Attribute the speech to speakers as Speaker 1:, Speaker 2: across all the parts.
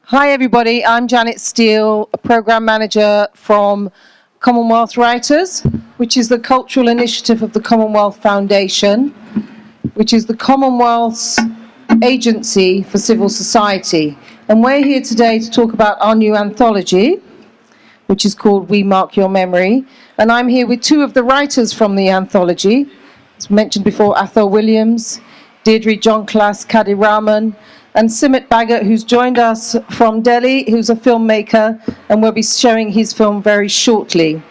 Speaker 1: Hi everybody, I'm Janet Steele, a Programme Manager from Commonwealth Writers, which is the cultural initiative of the Commonwealth Foundation, which is the Commonwealth's agency for civil society. And we're here today to talk about our new anthology, which is called We Mark Your Memory. And I'm here with two of the writers from the anthology, as mentioned before, Athol Williams, Deirdre Jonklas Kadiraman, and Simit Bhagat, who's joined us from Delhi, who's a filmmaker, and will be showing his film very shortly.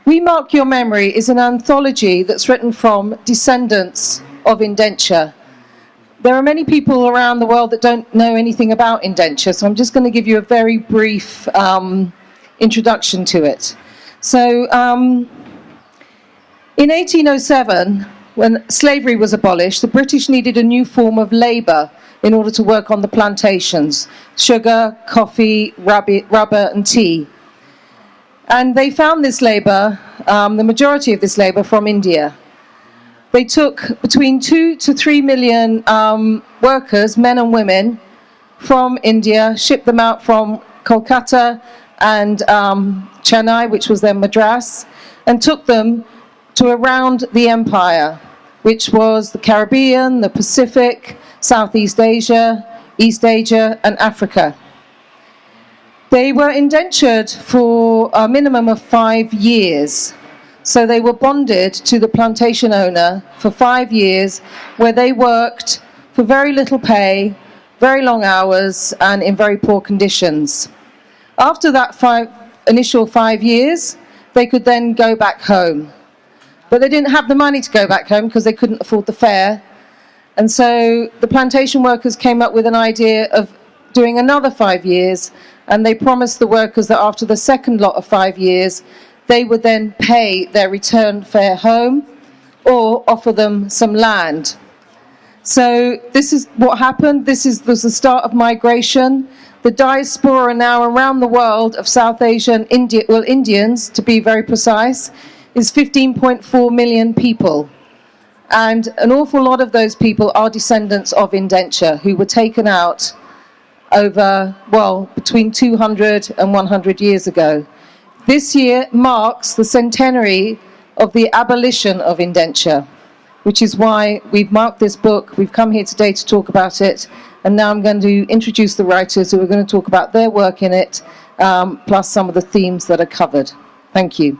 Speaker 1: We Mark Your Memory is an anthology that's written from descendants of indenture. There are many people around the world that don't know anything about indenture, so I'm just going to give you a very brief introduction to it. So, in 1807, when slavery was abolished, the British needed a new form of labour in order to work on the plantations: sugar, coffee, rubber and tea. And they found this labour, the majority of this labour, from India. They took between 2 to 3 million workers, men and women, from India, shipped them out from Kolkata and Chennai, which was then Madras, and took them to around the empire, which was the Caribbean, the Pacific, Southeast Asia, East Asia, and Africa. They were indentured for a minimum of 5 years. So they were bonded to the plantation owner for 5 years, where they worked for very little pay, very long hours, and in very poor conditions. After that initial 5 years, they could then go back home. But they didn't have the money to go back home because they couldn't afford the fare. And so the plantation workers came up with an idea of doing another 5 years, and they promised the workers that after the second lot of 5 years, they would then pay their return fare home or offer them some land. So this is what happened. This was the start of migration. The diaspora now around the world of South Asia and India, well, Indians to be very precise, is 15.4 million people. And an awful lot of those people are descendants of indenture who were taken out over, well, between 200 and 100 years ago. This year marks the centenary of the abolition of indenture, which is why we've marked this book. We've come here today to talk about it, and now I'm going to introduce the writers who are going to talk about their work in it, plus some of the themes that are covered. Thank you.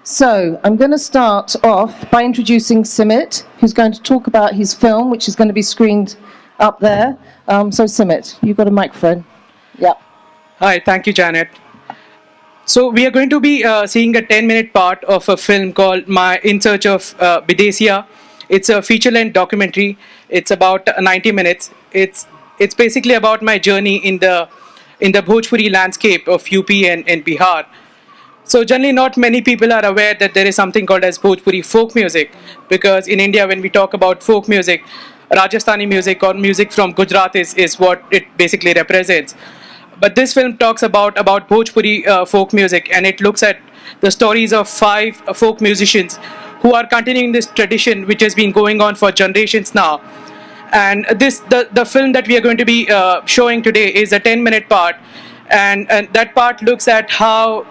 Speaker 1: So I'm going to start off by introducing Simit, who's going to talk about his film, which is going to be screened up there. So Simit, you've got a microphone. Yeah.
Speaker 2: Hi, thank you, Janet. So we are going to be seeing a 10-minute part of a film called In Search of Bidesia. It's a feature-length documentary. It's about 90 minutes. It's basically about my journey in the Bhojpuri landscape of UP and Bihar. So generally not many people are aware that there is something called as Bhojpuri folk music, because in India when we talk about folk music, Rajasthani music or music from Gujarat is what it basically represents. But this film talks about Bhojpuri folk music, and it looks at the stories of 5 folk musicians who are continuing this tradition which has been going on for generations now. And the film that we are going to be showing today is a 10-minute part, and that part looks at how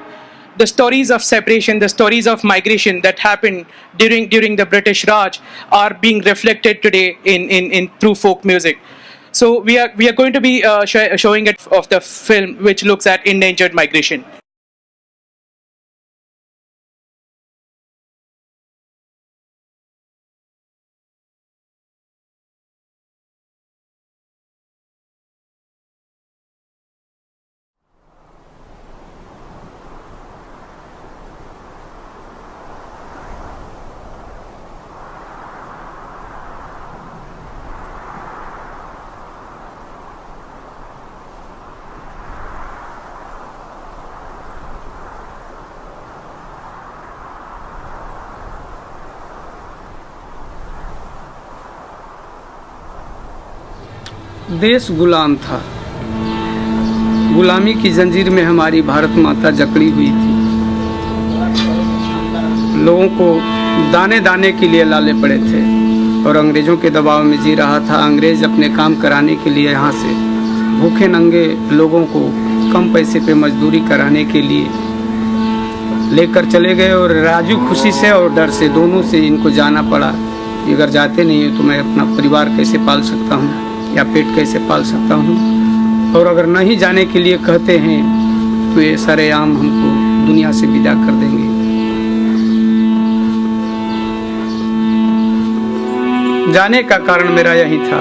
Speaker 2: the stories of separation, the stories of migration that happened during the British Raj are being reflected today in through folk music. So we are going to be showing it of the film which looks at endangered migration.
Speaker 3: देश गुलाम था, गुलामी की जंजीर में हमारी भारत माता जकड़ी हुई थी। लोगों को दाने दाने के लिए लाले पड़े थे। और अंग्रेज़ों के दबाव में जी रहा था। अंग्रेज़ अपने काम कराने के लिए यहाँ से भूखे नंगे लोगों को कम पैसे पे मजदूरी कराने के लिए लेकर चले गए और राजू खुशी से और डर से दोनों से इनको जाना पड़ा कि अगर जाते नहीं हो तो मैं अपना परिवार कैसे पाल सकता हूँ या पेट कैसे पाल सकता हूँ, और अगर नहीं जाने के लिए कहते हैं तो ये सरेआम हमको दुनिया से विदा कर देंगे। जाने का कारण मेरा यही था।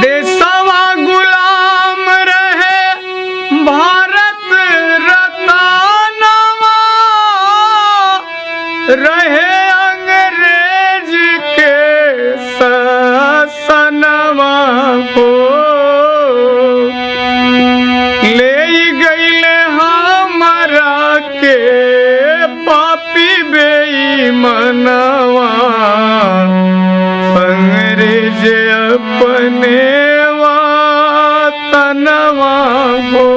Speaker 3: देशवा गुलाम रहे भारत रतनवा, रहे अंग्रेज के शासनवा हो। ले गईले हमरा के पापी बेईमानवा, अंग्रेज अपने वतनवा हो।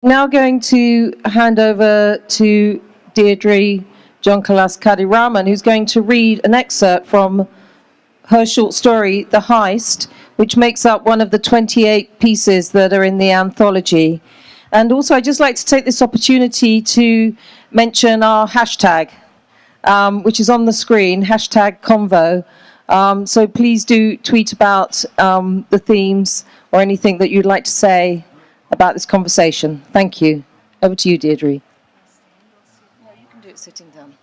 Speaker 1: Now going to hand over to Deirdre Jonkalas Kadiraman, who's going to read an excerpt from her short story, The Heist, which makes up one of the 28 pieces that are in the anthology. And also, I'd just like to take this opportunity to mention our hashtag, which is on the screen, hashtag Convo. So please do tweet about the themes or anything that you'd like to say about this conversation. Thank you. Over to you, Deirdre. Yeah, you can do it sitting down.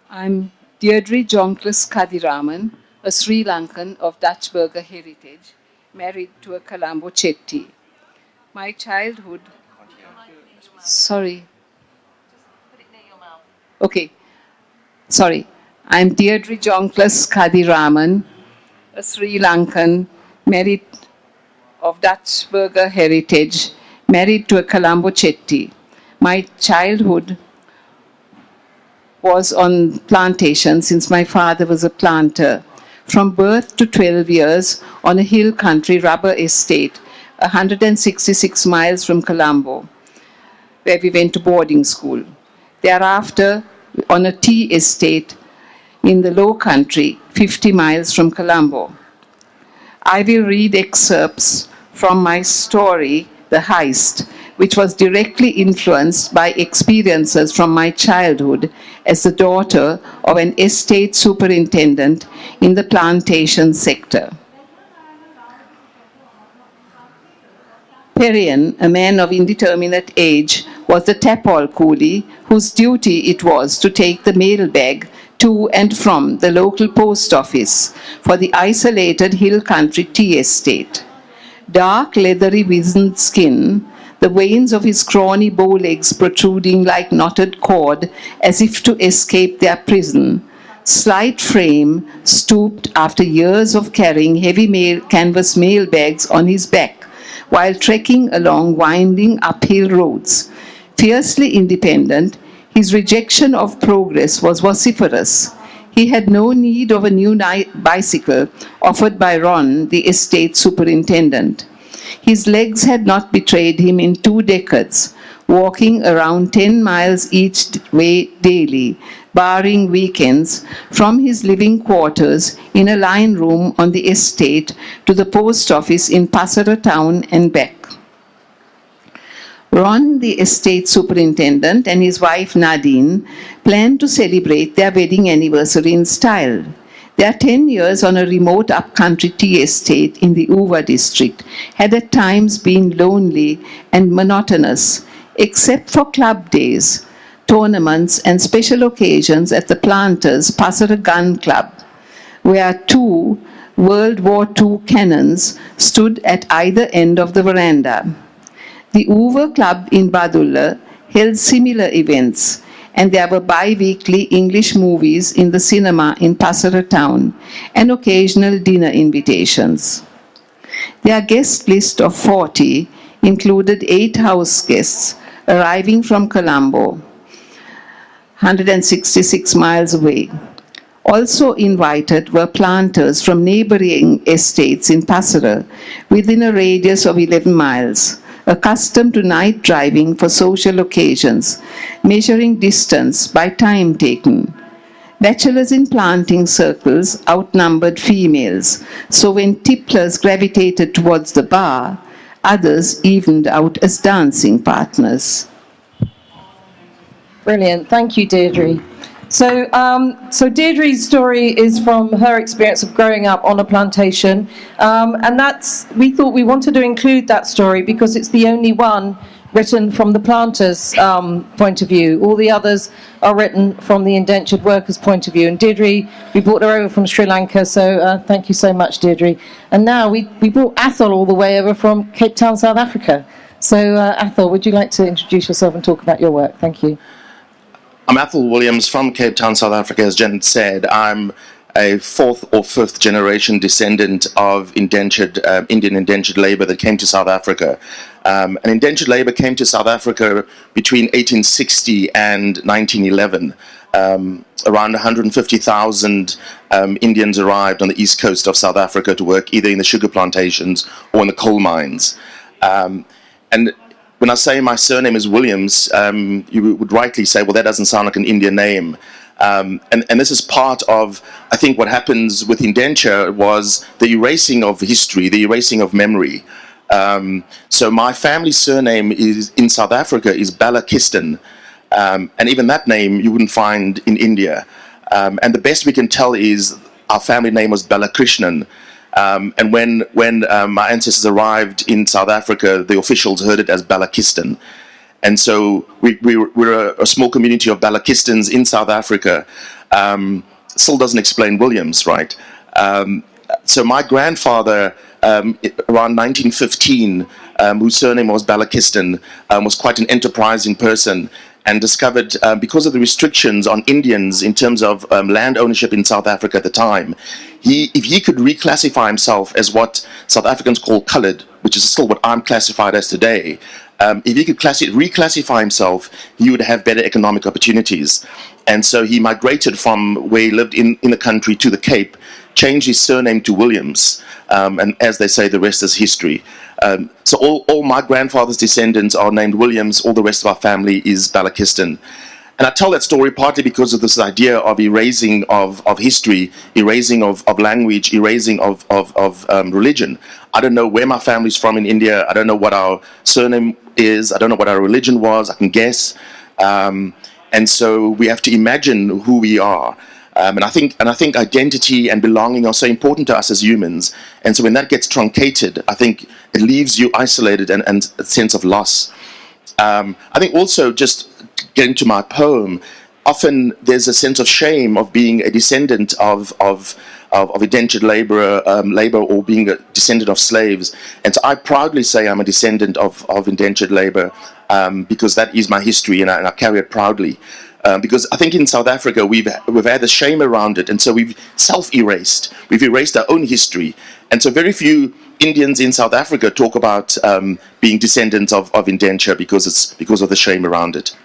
Speaker 4: I'm Deirdre Jonkalas Kadiraman, a Sri Lankan of Dutch Burgher heritage, married to a Colombo Chetty. My childhood... Sorry.
Speaker 1: Put it near your mouth.
Speaker 4: Okay. Sorry. I'm Deirdre Jonkalas Kadiraman, a Sri Lankan, married of Dutch Burgher heritage, married to a Colombo Chetty. My childhood was on plantation since my father was a planter. From birth to 12 years on a hill country rubber estate, 166 miles from Colombo, where we went to boarding school. Thereafter, on a tea estate in the low country, 50 miles from Colombo. I will read excerpts from my story, The Heist, which was directly influenced by experiences from my childhood as the daughter of an estate superintendent in the plantation sector. Perian, a man of indeterminate age, was the tapol coolie whose duty it was to take the mail bag to and from the local post office for the isolated hill country tea estate. Dark, leathery, wizened skin, the veins of his scrawny bow legs protruding like knotted cord as if to escape their prison. Slight frame, stooped after years of carrying heavy canvas mail bags on his back while trekking along winding uphill roads. Fiercely independent, his rejection of progress was vociferous. He had no need of a new bicycle offered by Ron, the estate superintendent. His legs had not betrayed him in 2 decades, walking around 10 miles each way daily, barring weekends, from his living quarters in a line room on the estate to the post office in Passara town and back. Ron, the estate superintendent, and his wife Nadine planned to celebrate their wedding anniversary in style. Their 10 years on a remote upcountry tea estate in the Uva district had at times been lonely and monotonous, except for club days, tournaments, and special occasions at the Planters Pasara Gun Club, where 2 World War II cannons stood at either end of the veranda. The Uva Club in Badulla held similar events, and there were bi-weekly English movies in the cinema in Pasara town and occasional dinner invitations. Their guest list of 40 included 8 house guests arriving from Colombo, 166 miles away. Also invited were planters from neighboring estates in Pasara within a radius of 11 miles, accustomed to night driving for social occasions, measuring distance by time taken. Bachelors in planting circles outnumbered females, so when tipplers gravitated towards the bar, others evened out as dancing partners.
Speaker 1: Brilliant. Thank you, Deirdre. So Deirdre's story is from her experience of growing up on a plantation, and we thought we wanted to include that story because it's the only one written from the planters' point of view. All the others are written from the indentured workers' point of view. And Deirdre, we brought her over from Sri Lanka, so thank you so much, Deirdre. And now we brought Athol all the way over from Cape Town, South Africa. So Athol, would you like to introduce yourself and talk about your work? Thank you.
Speaker 5: I'm Athol Williams from Cape Town, South Africa. As Janet said, I'm a 4th or 5th generation descendant of Indian indentured labor that came to South Africa. And indentured labor came to South Africa between 1860 and 1911. Around 150,000 Indians arrived on the east coast of South Africa to work either in the sugar plantations or in the coal mines. And when I say my surname is Williams, you would rightly say, well, that doesn't sound like an Indian name. And this is part of, I think, what happens with indenture was the erasing of history, the erasing of memory. So my family surname is in South Africa is Balakistan. And even that name you wouldn't find in India. And the best we can tell is our family name was Balakrishnan. And when my ancestors arrived in South Africa, the officials heard it as Balakistan. And so we're a small community of Balakistans in South Africa. Still doesn't explain Williams, right? So my grandfather, around 1915, whose surname was Balakistan, was quite an enterprising person and discovered, because of the restrictions on Indians in terms of land ownership in South Africa at the time, if he could reclassify himself as what South Africans call coloured, which is still what I'm classified as today, if he could reclassify himself, he would have better economic opportunities. And so he migrated from where he lived in the country to the Cape, changed his surname to Williams, and as they say, the rest is history. So all my grandfather's descendants are named Williams, all the rest of our family is Balakistan. And I tell that story partly because of this idea of erasing of history, erasing of language, erasing of religion. I don't know where my family's from in India. I don't know what our surname is. I don't know what our religion was. I can guess. And so we have to imagine who we are. And I think identity and belonging are so important to us as humans. And so when that gets truncated, I think it leaves you isolated and a sense of loss. I think also, just getting to my poem, often there's a sense of shame of being a descendant of indentured labor or being a descendant of slaves. And so I proudly say I'm a descendant of indentured labor because that is my history, and I carry it proudly. Because I think in South Africa we've had the shame around it, and so we've self-erased. We've erased our own history, and so very few Indians in South Africa talk about being descendants of indenture because of the shame around it.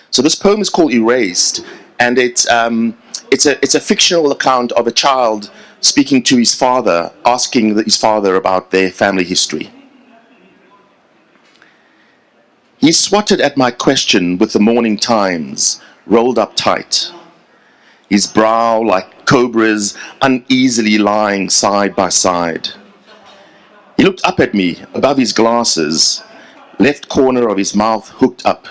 Speaker 5: So this poem is called Erased, and it's a fictional account of a child speaking to his father, asking his father about their family history. He swatted at my question with the Morning Times rolled up tight, his brow like cobras uneasily lying side by side. He looked up at me above his glasses, left corner of his mouth hooked up.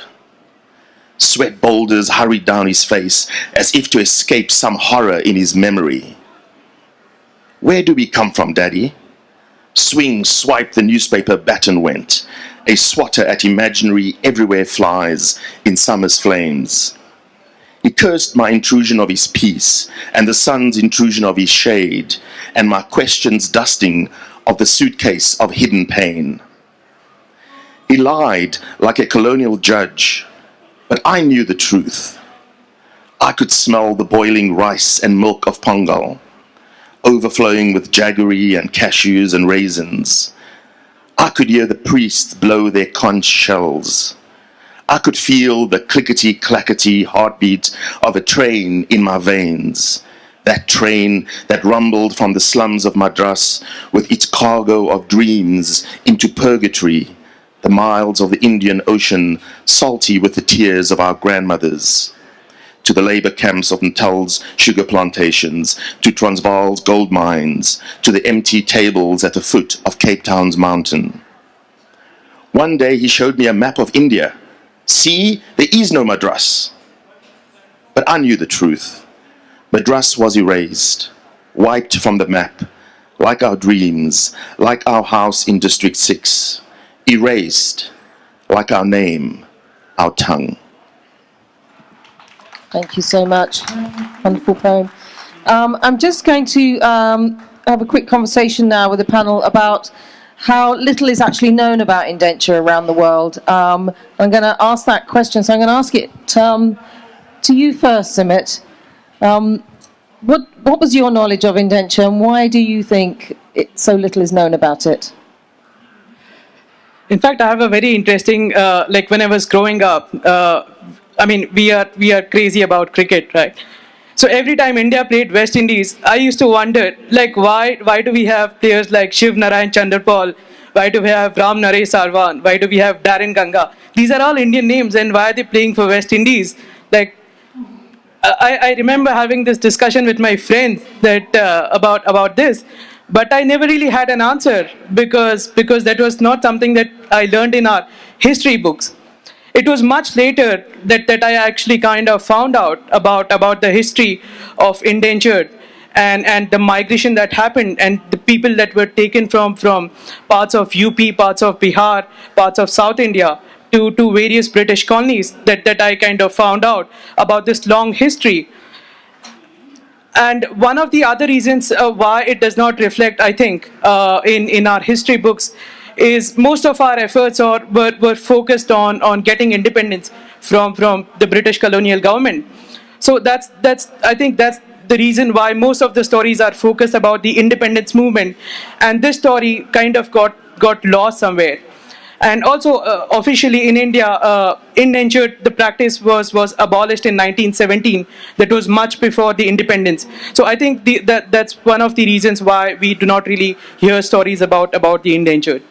Speaker 5: Sweat boulders hurried down his face as if to escape some horror in his memory. Where do we come from, Daddy? Swing, swipe, the newspaper baton went. A swatter at imaginary everywhere flies in summer's flames. He cursed my intrusion of his peace, and the sun's intrusion of his shade, and my questions dusting of the suitcase of hidden pain. He lied like a colonial judge, but I knew the truth. I could smell the boiling rice and milk of Pongal, overflowing with jaggery and cashews and raisins. I could hear the priests blow their conch shells. I could feel the clickety-clackety heartbeat of a train in my veins. That train that rumbled from the slums of Madras with its cargo of dreams into purgatory, the miles of the Indian Ocean salty with the tears of our grandmothers. To the labor camps of Natal's sugar plantations, to Transvaal's gold mines, to the empty tables at the foot of Cape Town's mountain. One day he showed me a map of India. See, there is no Madras. But I knew the truth. Madras was erased, wiped from the map, like our dreams, like our house in District 6, erased, like our name, our tongue.
Speaker 1: Thank you so much. Wonderful poem. I'm just going to have a quick conversation now with the panel about how little is actually known about indenture around the world. I'm going to ask that question, so I'm going to ask it to you first, Simit. What was your knowledge of indenture, and why do you think so little is known about it?
Speaker 2: In fact, I have a very interesting, like when I was growing up, we are crazy about cricket, right? So every time India played West Indies, I used to wonder, like, why do we have players like Shiv Narayan Chanderpaul? Why do we have Ram Naresh Sarwan? Why do we have Darren Ganga? These are all Indian names, and why are they playing for West Indies? Like, I remember having this discussion with my friends that about this, but I never really had an answer because that was not something that I learned in our history books. It was much later that I actually kind of found out about the history of indentured and the migration that happened and the people that were taken from parts of UP, parts of Bihar, parts of South India to various British colonies that I kind of found out about this long history. And one of the other reasons why it does not reflect, I think, in our history books is most of our efforts were focused on getting independence from the British colonial government. So I think that's the reason why most of the stories are focused about the independence movement, and this story kind of got lost somewhere. And also, officially in India, indentured, the practice was abolished in 1917. That was much before the independence. So I think that's one of the reasons why we do not really hear stories about the indentured.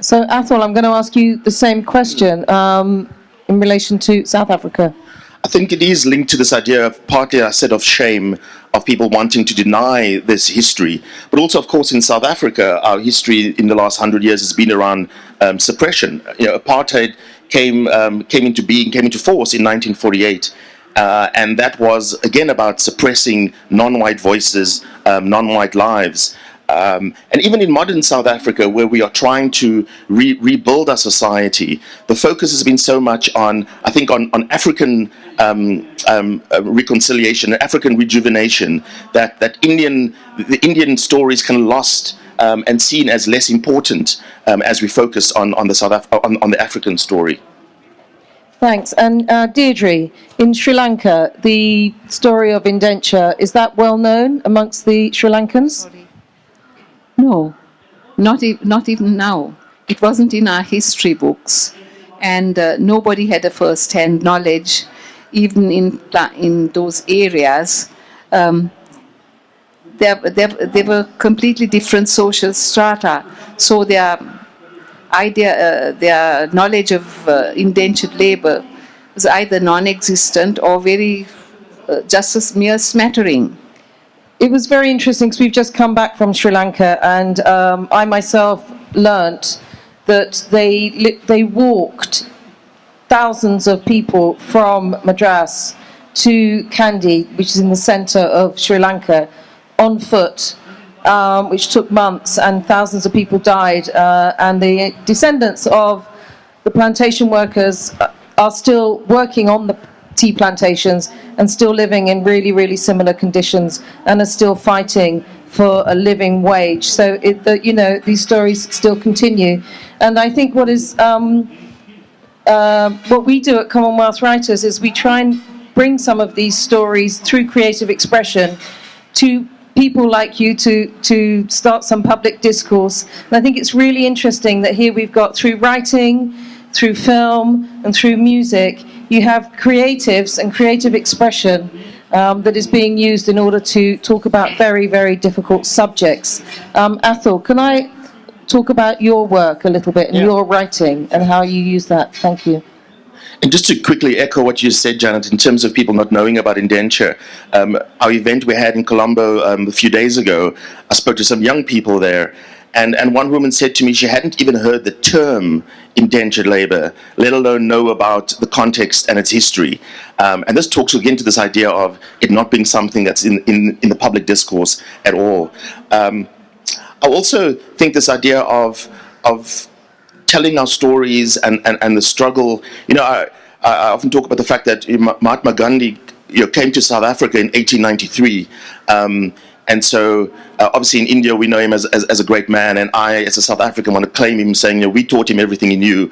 Speaker 1: So, Athol, I'm going to ask you the same question in relation to South Africa.
Speaker 5: I think it is linked to this idea of partly a set of shame of people wanting to deny this history, but also, of course, in South Africa, our history in the last 100 years has been around suppression. Apartheid came into force in 1948, and that was again about suppressing non-white voices, non-white lives. And even in modern South Africa, where we are trying to rebuild our society, the focus has been so much on, I think, on African reconciliation, African rejuvenation, that the Indian story is kind of lost and seen as less important as we focus on the African story.
Speaker 1: Thanks. And Deirdre, in Sri Lanka, the story of indenture, is that well known amongst the Sri Lankans?
Speaker 4: No, not even now. It wasn't in our history books, and nobody had a first-hand knowledge, even in those areas. There were completely different social strata, so their knowledge of indentured labor was either non-existent or very just a mere smattering.
Speaker 1: It was very interesting because we've just come back from Sri Lanka, and I myself learnt that they walked thousands of people from Madras to Kandy, which is in the centre of Sri Lanka, on foot, which took months, and thousands of people died. And the descendants of the plantation workers are still working on the tea plantations and still living in really, really similar conditions, and are still fighting for a living wage. So, these stories still continue. And I think what we do at Commonwealth Writers is we try and bring some of these stories through creative expression to people like you to start some public discourse. And I think it's really interesting that here we've got, through writing, through film, and through music, you have creatives and creative expression that is being used in order to talk about very, very difficult subjects. Athol, can I talk about your work a little bit and your writing and how you use that? Thank you.
Speaker 5: And just to quickly echo what you said, Janet, in terms of people not knowing about indenture, our event we had in Colombo a few days ago, I spoke to some young people there, and one woman said to me she hadn't even heard the term indentured labor, let alone know about the context and its history. And this talks again to this idea of it not being something that's in the public discourse at all. I also think this idea of telling our stories and the struggle. I often talk about the fact that Mahatma Gandhi came to South Africa in 1893. And so, obviously in India, we know him as a great man, and I, as a South African, want to claim him, saying, we taught him everything he knew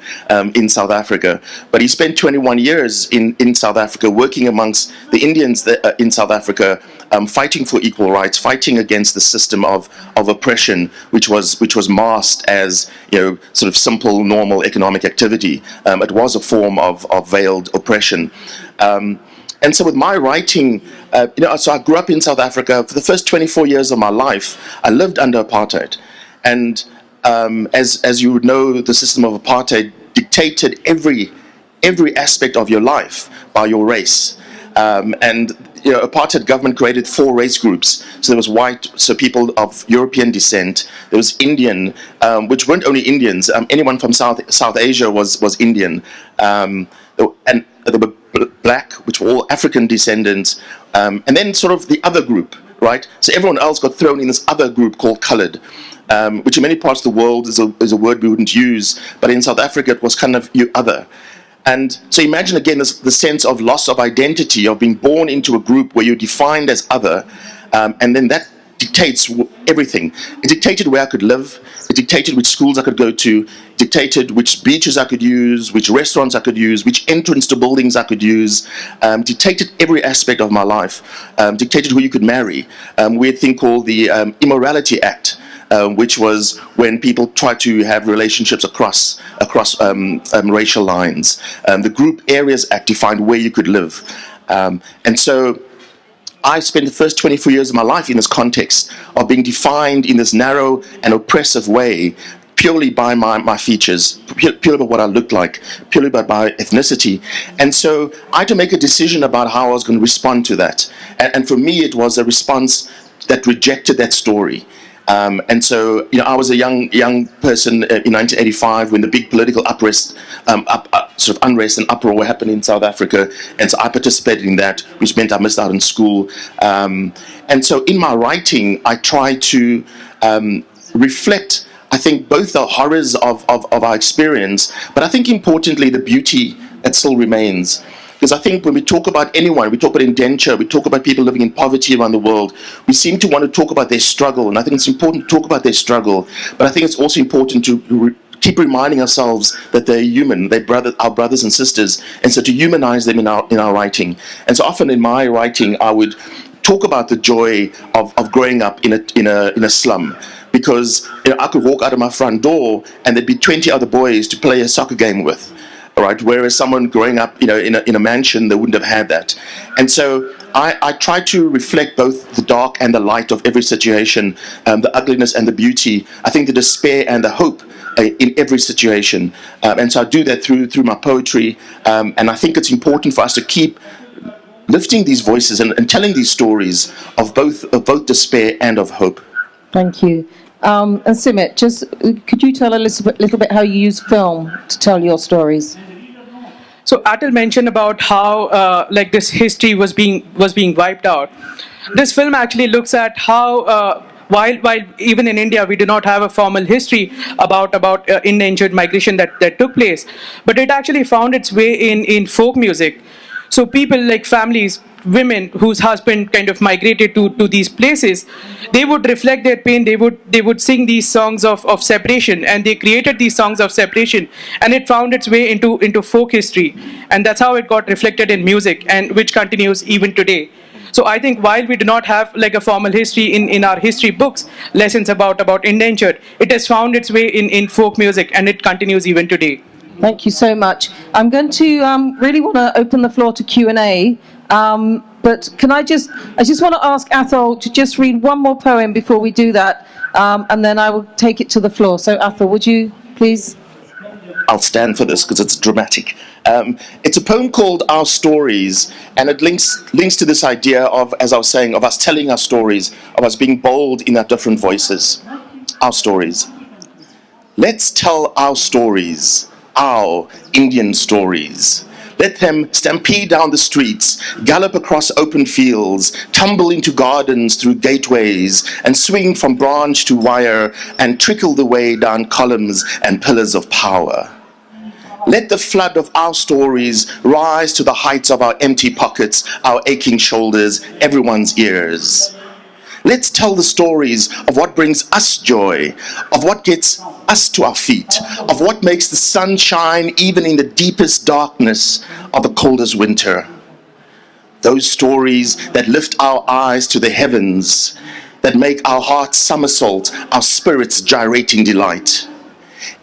Speaker 5: in South Africa. But he spent 21 years in South Africa, working amongst the Indians in South Africa, fighting for equal rights, fighting against the system of oppression, which was masked as sort of simple, normal economic activity. It was a form of veiled oppression. And so with my writing, so I grew up in South Africa. For the first 24 years of my life, I lived under apartheid. And as you would know, the system of apartheid dictated every aspect of your life by your race. Apartheid government created 4 race groups. So there was white, so people of European descent. There was Indian, which weren't only Indians. Anyone from South Asia was Indian. And there were black, which were all African descendants, and then sort of the other group, right? So everyone else got thrown in this other group called coloured, which in many parts of the world is a word we wouldn't use, but in South Africa it was kind of you other. And so imagine again the sense of loss of identity, of being born into a group where you're defined as other, and then that dictates everything. It dictated where I could live. It dictated which schools I could go to. It dictated which beaches I could use, which restaurants I could use, which entrance to buildings I could use. Dictated every aspect of my life. Dictated who you could marry. We had a thing called the Immorality Act, which was when people tried to have relationships across racial lines. The Group Areas Act defined where you could live. And so I spent the first 24 years of my life in this context of being defined in this narrow and oppressive way, purely by my features, purely by what I looked like, purely by my ethnicity. And so I had to make a decision about how I was going to respond to that. And for me, it was a response that rejected that story. And so, I was a young person in 1985 when the big political unrest and uproar happened in South Africa, and so I participated in that, which meant I missed out on school. And so, in my writing, I try to reflect, I think, both the horrors of our experience, but I think importantly the beauty that still remains. Because I think when we talk about anyone, we talk about indenture, we talk about people living in poverty around the world, we seem to want to talk about their struggle, and I think it's important to talk about their struggle, but I think it's also important to keep reminding ourselves that they're human, they're our brothers and sisters, and so to humanize them in our writing. And so often in my writing, I would talk about the joy of growing up in a slum. Because I could walk out of my front door and there'd be 20 other boys to play a soccer game with. All right, whereas someone growing up, in a mansion, they wouldn't have had that. And so I try to reflect both the dark and the light of every situation, the ugliness and the beauty. I think the despair and the hope in every situation. And so I do that through my poetry. And I think it's important for us to keep lifting these voices and telling these stories of both despair and of hope.
Speaker 1: Thank you. And Simit, just could you tell a little bit how you use film to tell your stories?
Speaker 2: So Atul mentioned about how like this history was being wiped out. This film actually looks at how while even in India we do not have a formal history about endangered migration that took place, but it actually found its way in folk music. So people like families, women whose husband kind of migrated to these places, they would reflect their pain. They would sing these songs of separation, and they created these songs of separation, and it found its way into folk history, and that's how it got reflected in music, and which continues even today. So I think while we do not have like a formal history in our history books, lessons about endangered, it has found its way in folk music, and it continues even today.
Speaker 1: Thank you so much. I'm going to really want to open the floor to Q&A, but I just want to ask Athol to just read one more poem before we do that, and then I will take it to the floor. So Athol, would you please?
Speaker 5: I'll stand for this because it's dramatic. It's a poem called Our Stories, and it links to this idea of, as I was saying, of us telling our stories, of us being bold in our different voices. Our stories. Let's tell our stories, our Indian stories. Let them stampede down the streets, gallop across open fields, tumble into gardens through gateways, and swing from branch to wire, and trickle the way down columns and pillars of power. Let the flood of our stories rise to the heights of our empty pockets, our aching shoulders, everyone's ears. Let's tell the stories of what brings us joy, of what gets us to our feet, of what makes the sun shine even in the deepest darkness of the coldest winter. Those stories that lift our eyes to the heavens, that make our hearts somersault, our spirits gyrating delight.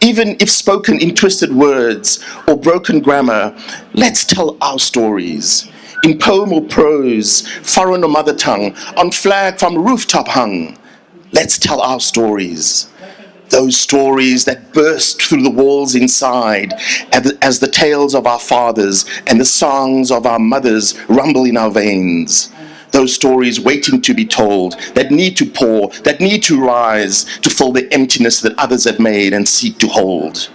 Speaker 5: Even if spoken in twisted words or broken grammar, let's tell our stories. In poem or prose, foreign or mother tongue, on flag from rooftop hung, let's tell our stories. Those stories that burst through the walls inside as the tales of our fathers and the songs of our mothers rumble in our veins. Those stories waiting to be told, that need to pour, that need to rise to fill the emptiness that others have made and seek to hold.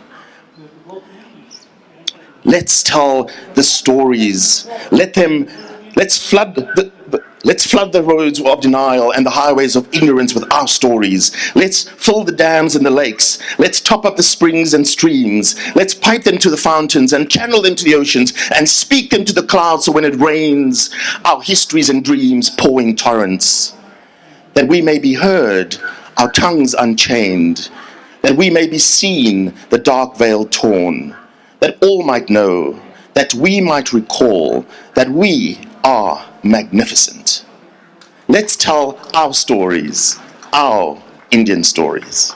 Speaker 5: Let's tell the stories. Let's flood the roads of denial and the highways of ignorance with our stories. Let's fill the dams and the lakes. Let's top up the springs and streams. Let's pipe them to the fountains and channel them to the oceans and speak them to the clouds so when it rains, our histories and dreams pour in torrents. That we may be heard, our tongues unchained. That we may be seen, the dark veil torn. That all might know, that we might recall, that we are magnificent. Let's tell our stories, our Indian stories.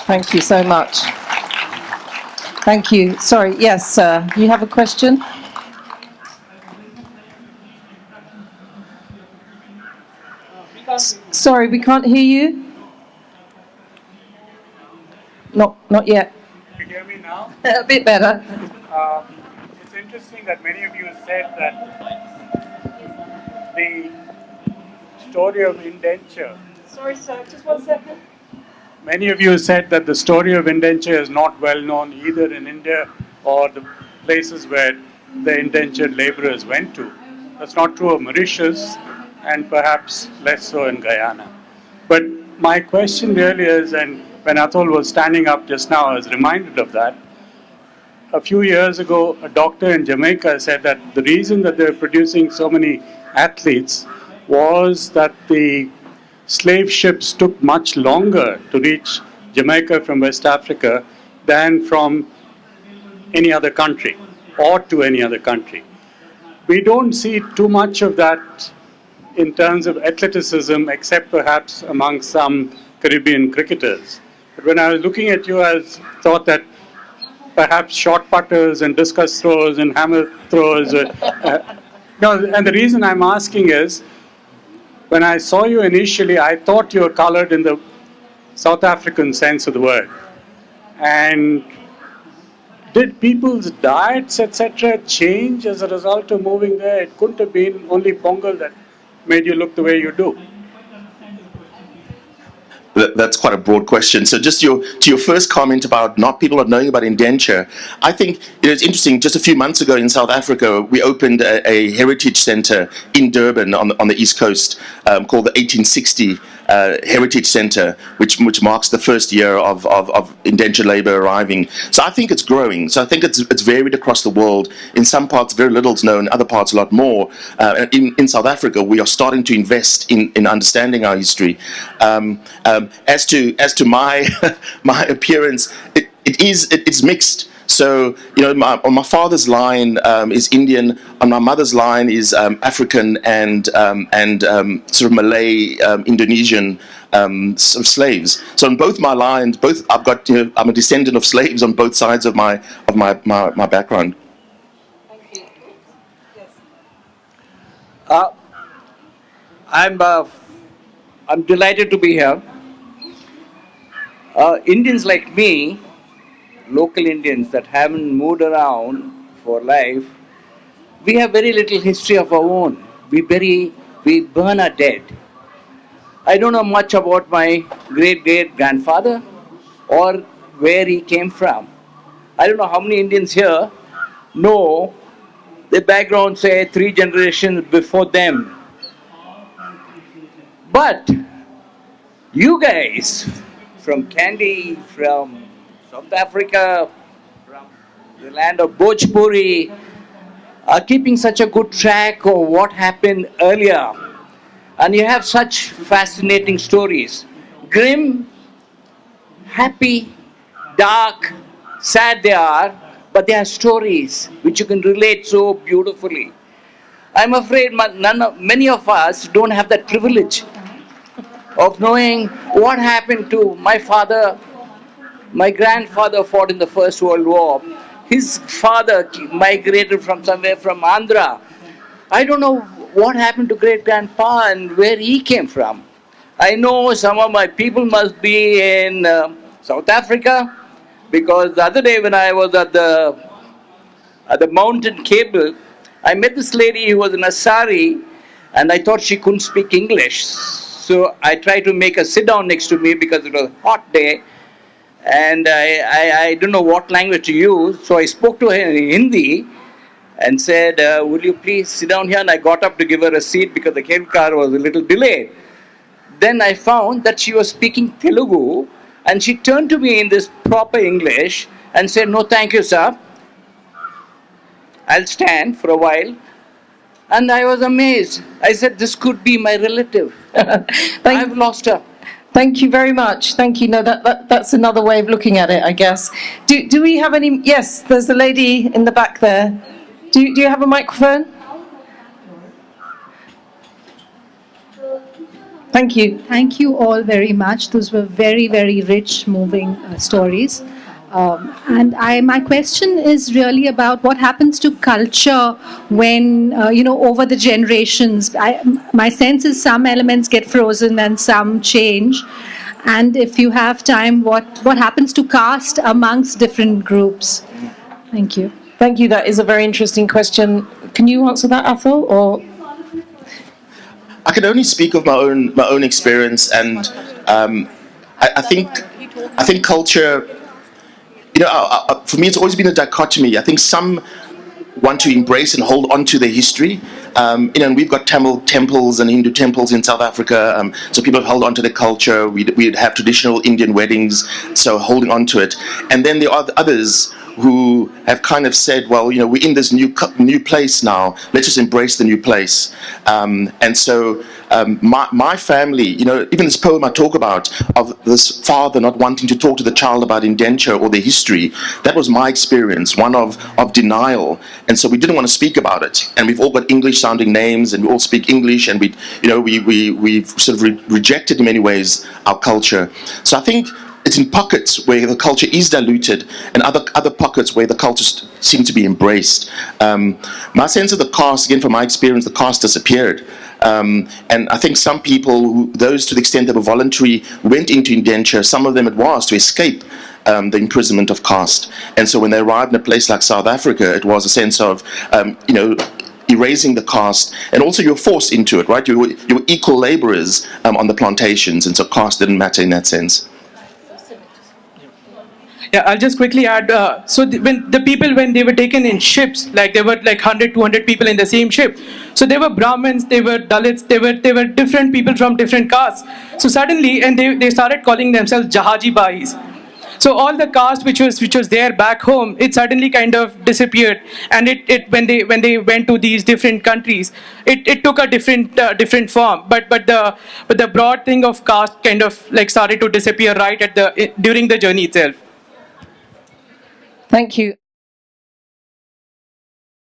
Speaker 1: Thank you so much. Thank you. Sorry, yes, sir. You have a question? Sorry, we can't hear you. Not yet.
Speaker 6: Can you hear me now?
Speaker 1: A bit better.
Speaker 6: It's interesting that many of you said that the story of indenture.
Speaker 1: Sorry, sir, just 1 second.
Speaker 6: Many of you said that the story of indenture is not well known either in India or the places where the indentured laborers went to. That's not true of Mauritius and perhaps less so in Guyana. But my question really is, and when Athol was standing up just now, I was reminded of that. A few years ago, a doctor in Jamaica said that the reason that they were producing so many athletes was that the slave ships took much longer to reach Jamaica from West Africa than from any other country or to any other country. We don't see too much of that in terms of athleticism, except perhaps among some Caribbean cricketers. But when I was looking at you, I thought that perhaps short putters and discus throws and hammer throws. No, and the reason I'm asking is, when I saw you initially, I thought you were colored in the South African sense of the word. And did people's diets, etc., change as a result of moving there? It couldn't have been only Pongal that made you look the way you do.
Speaker 5: that's quite a broad question. So just to your first comment about people not knowing about indenture, I think it's interesting. Just a few months ago in South Africa, we opened a heritage centre in Durban on the East Coast called the 1860 Heritage Centre, which marks the first year of indentured labour arriving. So I think it's growing. So I think it's varied across the world. In some parts, very little is known. Other parts, a lot more. In South Africa, we are starting to invest in understanding our history. As to my my appearance, it's mixed. So on my father's line is Indian, on my mother's line is African and sort of Malay, Indonesian sort of slaves. So on both my lines, I'm a descendant of slaves on both sides of my background.
Speaker 7: I'm delighted to be here. Indians like me, local Indians that haven't moved around for life, we have very little history of our own. We burn our dead. I don't know much about my great-great-grandfather or where he came from. I don't know how many Indians here know the background, say, 3 generations before them. But you guys from Kandy, from South Africa, from the land of Bhojpuri, are keeping such a good track of what happened earlier. And you have such fascinating stories. Grim, happy, dark, sad they are, but they are stories which you can relate so beautifully. I'm afraid many of us don't have that privilege of knowing what happened to my father. My grandfather fought in the First World War. His father migrated from somewhere from Andhra. I don't know what happened to great-grandpa and where he came from. I know some of my people must be in South Africa, because the other day when I was at the mountain cable, I met this lady who was in a sari, and I thought she couldn't speak English. So I tried to make her sit down next to me because it was a hot day, and I don't know what language to use. So I spoke to her in Hindi and said, will you please sit down here? And I got up to give her a seat because the cable car was a little delayed. Then I found that she was speaking Telugu, and she turned to me in this proper English and said, no, thank you, sir. I'll stand for a while. And I was amazed. I said, this could be my relative. I've lost her.
Speaker 1: Thank you very much. Thank you. No, that's another way of looking at it, I guess. Do we have any? Yes, there's a lady in the back there. Do you have a microphone? Thank you.
Speaker 8: Thank you all very much. Those were very, very rich, moving stories. And my question is really about what happens to culture when, over the generations. My sense is some elements get frozen and some change. And if you have time, what happens to caste amongst different groups? Thank you.
Speaker 1: Thank you. That is a very interesting question. Can you answer that, Athol? Or
Speaker 5: I can only speak of my own experience, and I think culture. For me, it's always been a dichotomy. I think some want to embrace and hold on to their history. And we've got Tamil temples and Hindu temples in South Africa, so people have held on to their culture. We'd have traditional Indian weddings, so holding on to it. And then there are others who have kind of said, well, we're in this new place now. Let's just embrace the new place. And so my family, even this poem I talk about of this father not wanting to talk to the child about indenture or their history, that was my experience, one of denial. And so we didn't want to speak about it. And we've all got English-sounding names, and we all speak English, and we've sort of rejected in many ways our culture. So I think it's in pockets where the culture is diluted, and other pockets where the culture seems to be embraced. My sense of the caste, again from my experience, the caste disappeared. And I think some people, those to the extent they were voluntary, went into indenture. Some of them it was to escape the imprisonment of caste. And so when they arrived in a place like South Africa, it was a sense of, erasing the caste, and also you're forced into it, right? You were equal laborers on the plantations, and so caste didn't matter in that sense.
Speaker 2: Yeah, I'll just quickly add. When the people, when they were taken in ships, like there were like 100, 200 people in the same ship. So they were Brahmins, they were Dalits, they were different people from different castes. So suddenly, and they started calling themselves Jahaji Bhais. So all the caste which was there back home, it suddenly kind of disappeared. And it when they went to these different countries, it took a different form. But the broad thing of caste kind of like started to disappear right during the journey itself.
Speaker 1: Thank you.